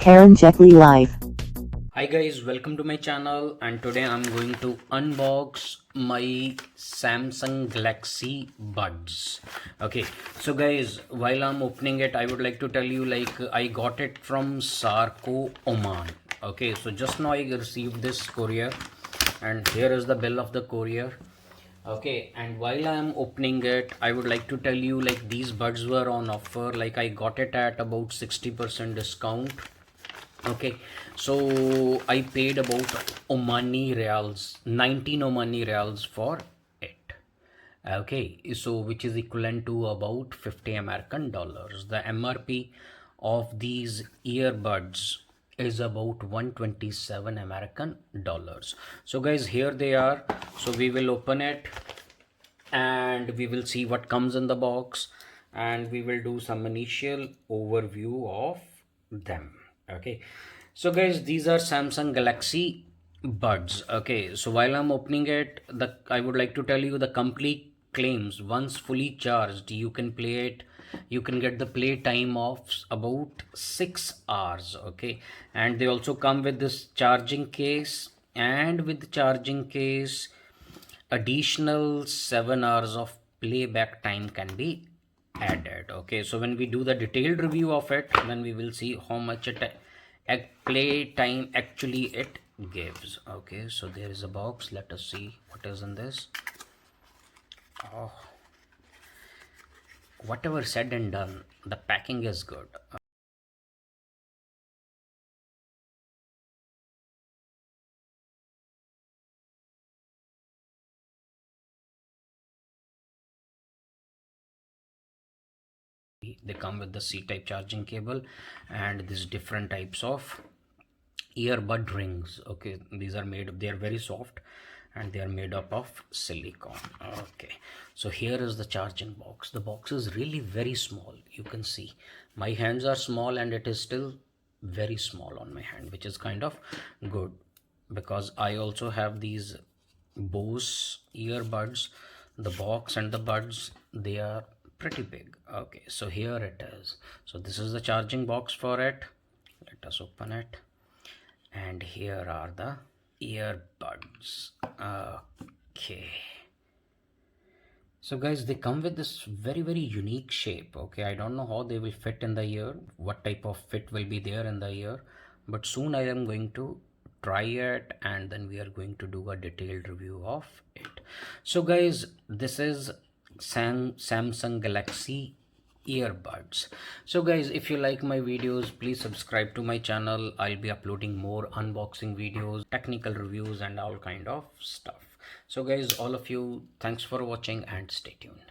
karanjetlilive. Hi guys, welcome to my channel, and today I'm going to unbox my Samsung Galaxy Buds. Okay, so guys, while I'm opening it, I would like to tell you I got it from Sarko, Oman. Okay, so just now I received this courier, and here is the bill of the courier. Okay, and while I am opening it, I would like to tell you these buds were on offer. I got it at about 60% discount. Okay, so I paid about Omani Reals, 19 Omani Reals for it. Okay, so which is equivalent to about 50 American dollars. The MRP of these earbuds is about 127 American dollars. So guys, here they are. So we will open it and we will see what comes in the box, and we will do some initial overview of them. Okay, so guys, these are Samsung Galaxy Buds. Okay, so while I'm opening it, I would like to tell you the company claims once fully charged you can play it, you can get the play time of about 6 hours. Okay, and they also come with this charging case, and with the charging case additional 7 hours of playback time can be added. Okay, so when we do the detailed review of it, then we will see how much play time actually it gives. Okay, so there is a box. Let us see what is in this. Oh, whatever said and done, the packing is good. They come with the C-type charging cable and these different types of earbud rings. Okay, these are made, they are very soft and they are made up of silicone. Okay, so here is the charging box. The box is really very small. You can see my hands are small and it is still very small on my hand, which is kind of good because I also have these Bose earbuds. The box and the buds, they are pretty big. Okay, so here it is. So this is the charging box for it. Let us open it, and here are the earbuds. Okay, so guys, they come with this very unique shape. Okay, I don't know how they will fit in the ear, what type of fit will be there in the ear, but soon I am going to try it and then we are going to do a detailed review of it. So guys, this is Samsung Galaxy earbuds. So guys, if you like my videos, please subscribe to my channel. I'll be uploading more unboxing videos, technical reviews and all kind of stuff. So guys, all of you, thanks for watching and stay tuned.